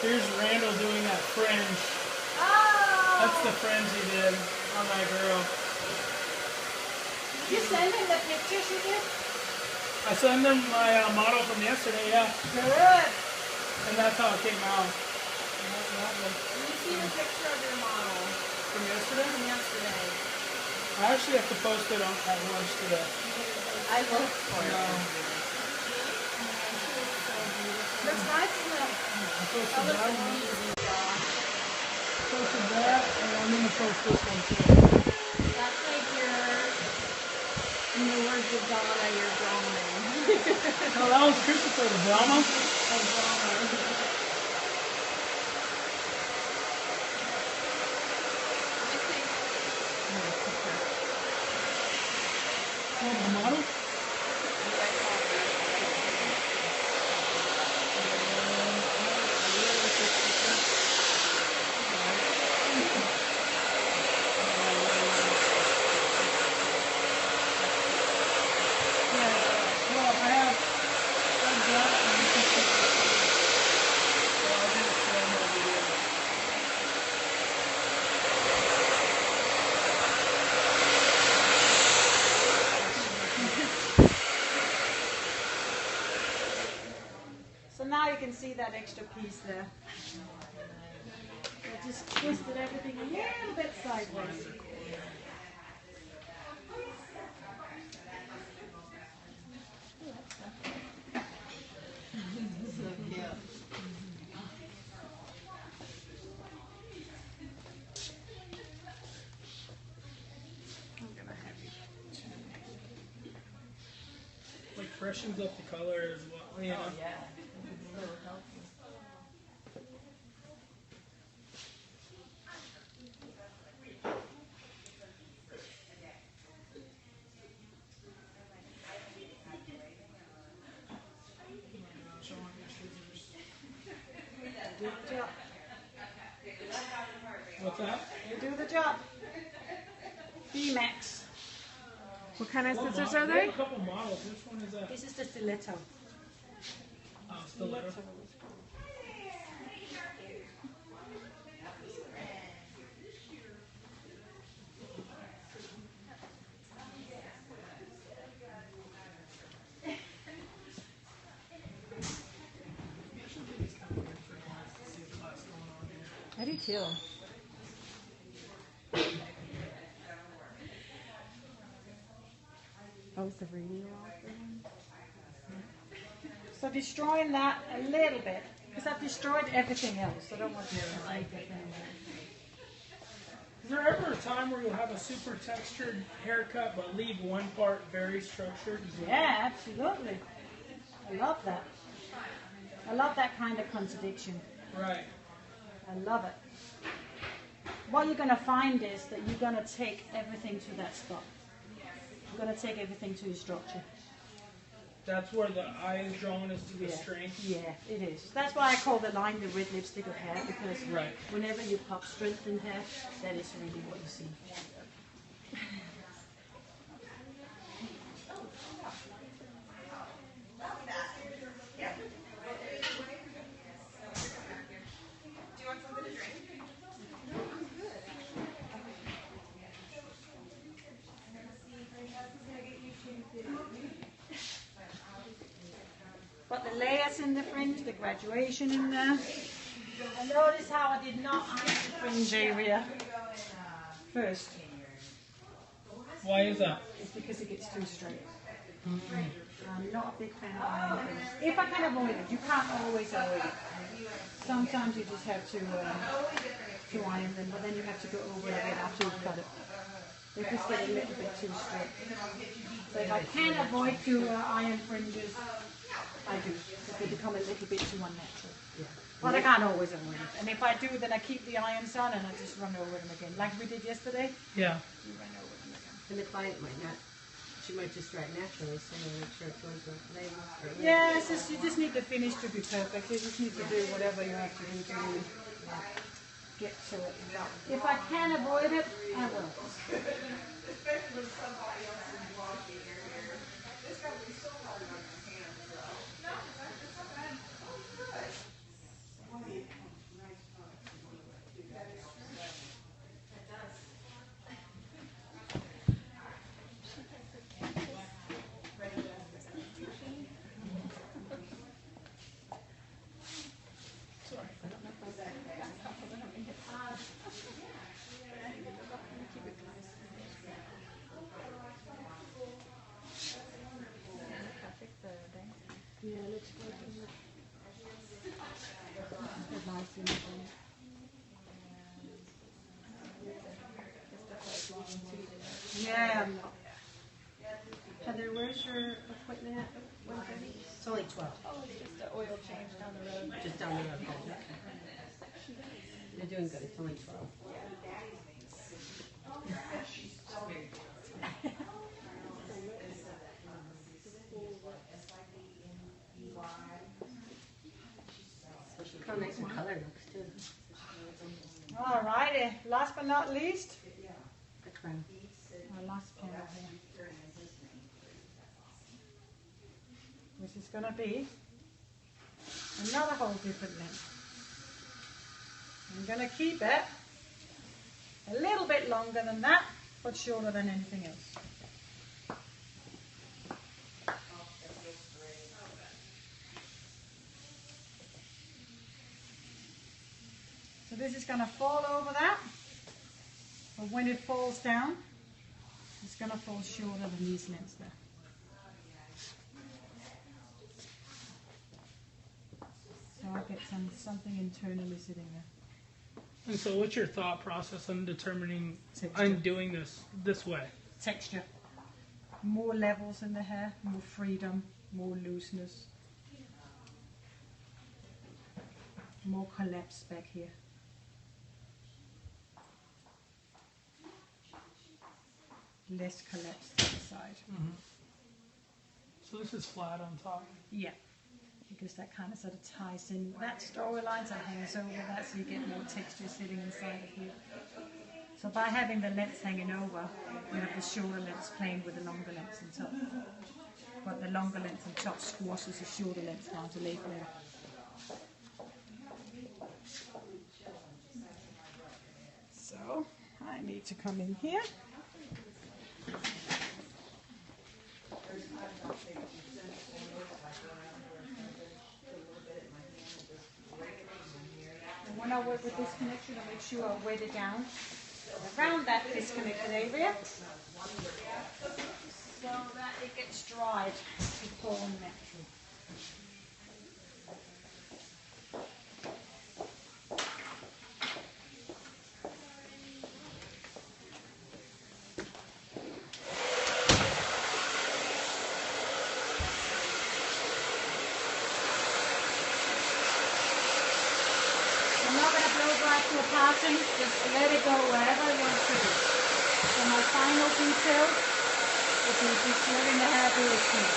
Here's Randall doing that fringe. Oh! That's the fringe he did on that girl. Did you send him the pictures you did? I sent him my model from yesterday, yeah. Good. And that's how it came out. Let me see the picture of your model. From yesterday? From yesterday. I actually have to post it on at lunch today. I looked for it. Looks nice, isn't it? I posted That that looks one. amazing, Josh. I posted that, and I'm going to post this one too. That's like your, in the words of Donna, your drawing. No, that was Christopher, the drama. A drama. Oh, the model? So now you can see that extra piece there. I just twisted everything a little bit sideways. So cute. I'm gonna have you. Like freshens up the color as well. You know? Oh, yeah. So healthy. Do the job. What's that? You do the job. B-Max. What kind of What scissors model? are They they? have a couple models. Which one is that? This is the stiletto. Oh, stiletto. I do too. Oh, is the radio off? So destroying that a little bit, because I've destroyed everything else. I don't want to make it anymore. Is there ever a time where you'll have a super textured haircut but leave one part very structured? Yeah, absolutely. I love that. I love that kind of contradiction. Right. I love it. What you're going to find is that you're going to take everything to that spot. You're going to take everything to your structure. That's where the eye is drawn, is to the strength. Yeah, it is. That's why I call the line the red lipstick of hair, because Right. whenever you pop strength in hair, that is really what you see. Got the layers in the fringe, the graduation in there. And notice how I did not iron the fringe area first. Why is that? It's because it gets too straight. I'm not a big fan of ironing fringe. If I can avoid it, you can't always avoid it. Sometimes you just have to iron them, but then you have to go over it again after you cut it. They just get a little bit too straight. So if I can avoid to iron fringes, I do, because they become a little bit too unnatural. Yeah. But I can't always avoid it. And if I do, then I keep the irons on and I just run over them again. Like we did yesterday, Yeah. we ran over them again. And the client might not, she might just start naturally, so make sure it goes with labels. Yeah, it's just, you just need the finish to be perfect. You just need to do whatever you have to do to really get to it. If I can avoid it, I will. Just down the road. Okay. You're doing good. It's only 12. How nice the color looks too. All righty. Last but not least, The crown. our last panel here, which is going to be another whole different length. I'm going to keep it a little bit longer than that, but shorter than anything else. So this is going to fall over that, but when it falls down, it's going to fall shorter than these lengths there. So I'll get something internally sitting there. And so what's your thought process on determining, Texture. on doing this way? Texture. More levels in the hair, more freedom, more looseness. More collapse back here. Less collapse to the side. Mm-hmm. So this is flat on top. Yeah, because that kind of sort of ties in. That storyline sort of hangs over that, so you get more texture sitting inside of here. So by having the lengths hanging over, you have the shorter lengths playing with the longer lengths on top. But the longer length on top squashes the shorter length down to lay there. So I need to come in here. And when I work with this connection, I make sure I wet it down around that disconnected area so that it gets dried to form naturally. Just let it go wherever it wants to be. So my final detail will be just letting the hair do its thing.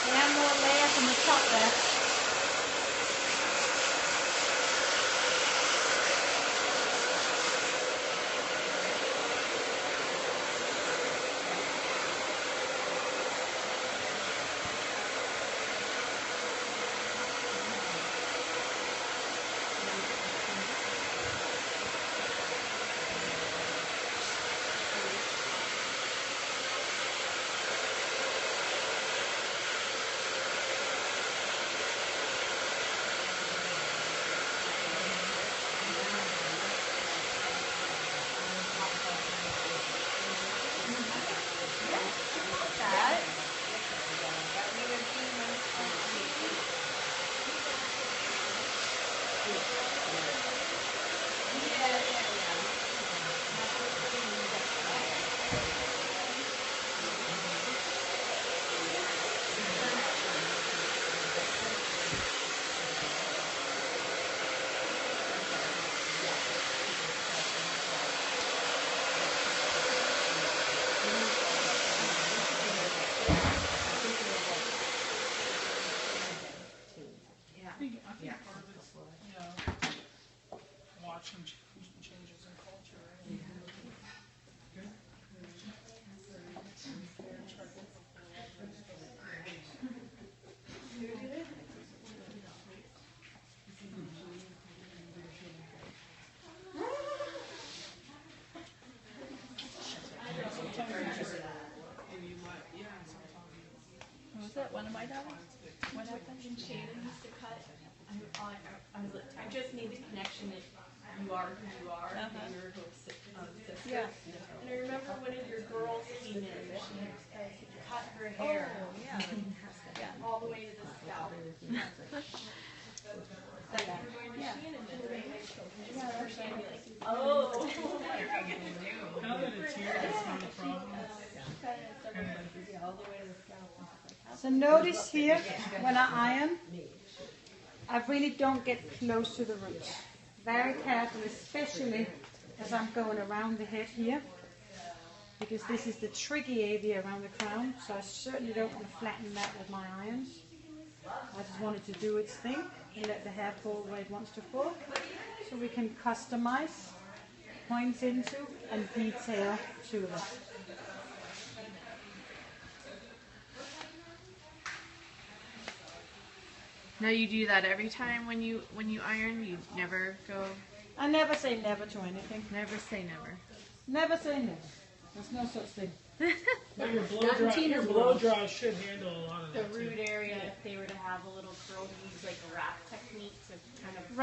We have more layers on the top there. Watching changes in culture. Right? Was that one of my daughters? What happened? And Shannon used to cut. I just need the connection that you are who you are. And you're her sister. Yeah. And I remember one of your girls came in. She cut her hair all the way to the scalp. Like you were going to Shannon then, right? Yeah, Shannon be like, oh. minutes here, that's not a problem. Yeah, all the way to the scalp. So notice here, when I iron, I really don't get close to the roots. Very careful, especially as I'm going around the head here, because this is the tricky area around the crown, so I certainly don't want to flatten that with my irons. I just want it to do its thing and let the hair fall where it wants to fall, so we can customize, point into, and detail to that. Now you do that every time when you iron. You never go. I never say never to anything. Never say never. Never say never. There's no such thing. But your blow dry should handle a lot of The that too. root area, if they were to have a little curl, you use like a wrap technique to kind of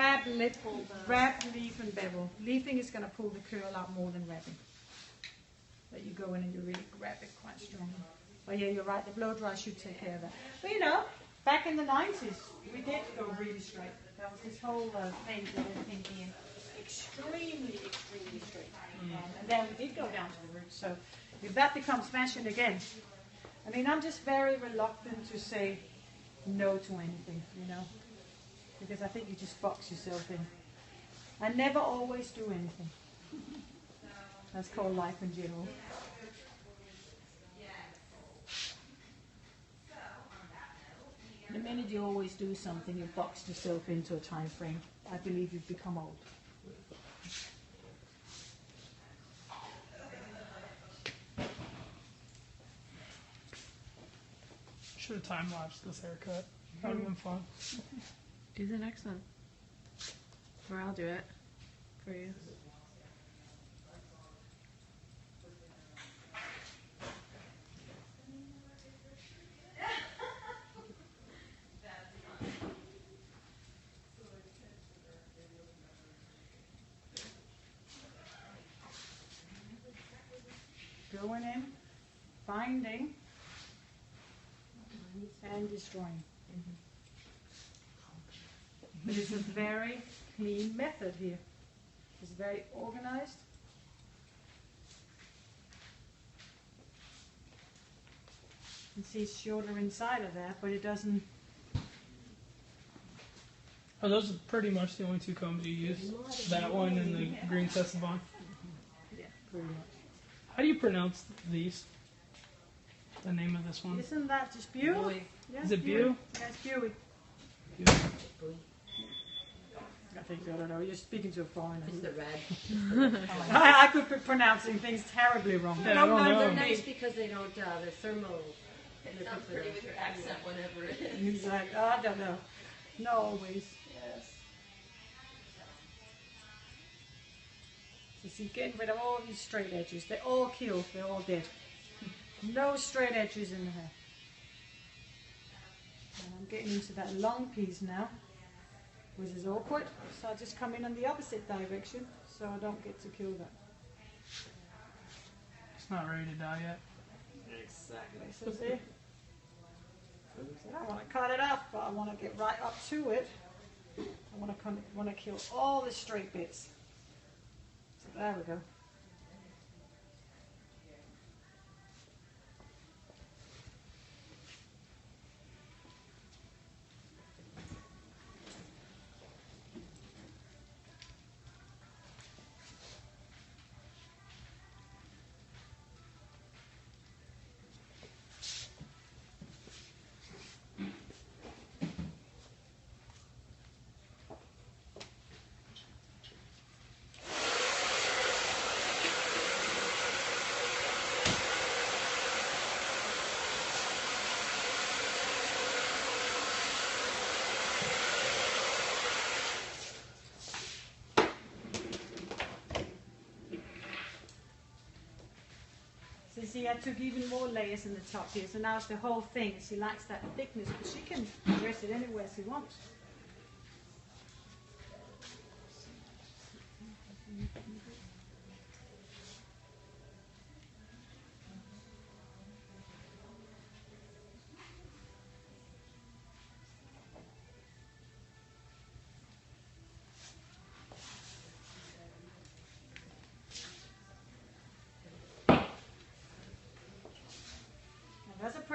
Wrap, leaf, and bevel. Leafing is going to pull the curl out more than wrapping. But you go in and you really grab it quite strongly. But yeah, you're right. The blow dry should take care of that. But you know, back in the 90s, we did go really straight. There was this whole thing with everything being extremely straight. And then we did go down to the roots. So if that becomes fashion again, I mean, I'm just very reluctant to say no to anything, you know, because I think you just box yourself in. I never always do anything. That's called life in general. The minute you always do something, you box yourself into a time frame. I believe you've become old. Should have time lapsed this haircut. That would have been fun. do the next one. Or I'll do it for you. Going in, finding, and destroying. But it's a very clean method here. It's very organized. You can see it's shorter inside of that, but it doesn't. Are those pretty much the only two combs you use? That one and the green Sesavon? Yeah, pretty much. How do you pronounce these? The name of this one? Isn't that just Buey? Yeah, Is it Buey? Yeah, it's Buey. I think, I don't know, you're speaking to a foreigner. It's the red. I could be pronouncing things terribly wrong. Yeah, I don't know. They're nice because they don't, they're thermal. They're Sounds pretty with your accent, whatever it is. He's like, oh, I don't know. Not always. Yes. So see, getting rid of all these straight edges. They're all killed. They're all dead. No straight edges in the hair. And I'm getting into that long piece now, which is awkward. So I just come in on the opposite direction so I don't get to kill that. It's not ready to die yet. Exactly. So see? I want to cut it off, but I want to get right up to it. I want to kill all the straight bits. So there we go. So you see, I took even more layers in the top here, so now it's the whole thing. She likes that thickness, but she can dress it anywhere she wants.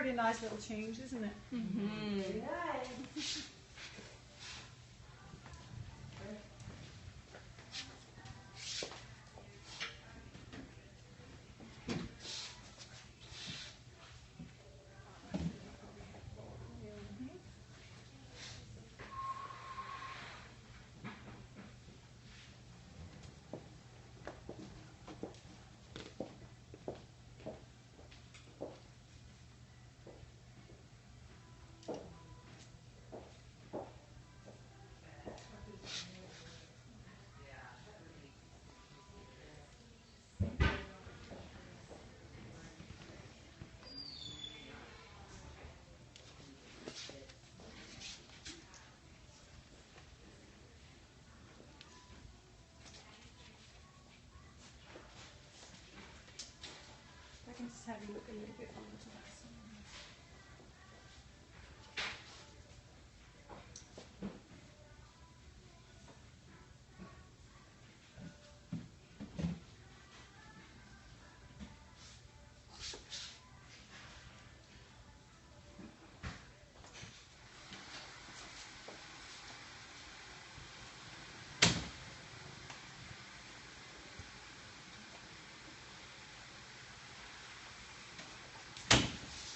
pretty nice little change, isn't it? Mm-hmm. I can just have you look a little bit on the top.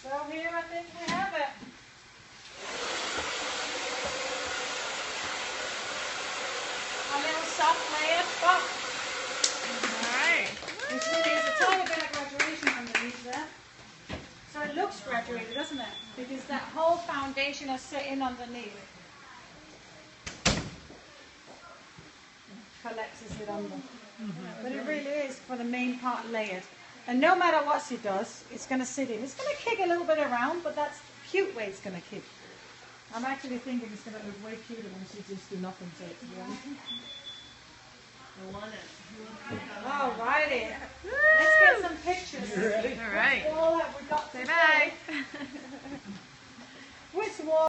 So here I think we have it. A little soft layered buff. Alright. There's a tiny bit of graduation underneath there. So it looks graduated, doesn't it? Because that whole foundation is sitting underneath. Collapses it under. But it really is for the main part layered. And no matter what she does, it's going to sit in. It's going to kick a little bit around, but that's the cute way it's going to kick. I'm actually thinking it's going to look way cuter when she just do nothing to it, to be honest. I want it.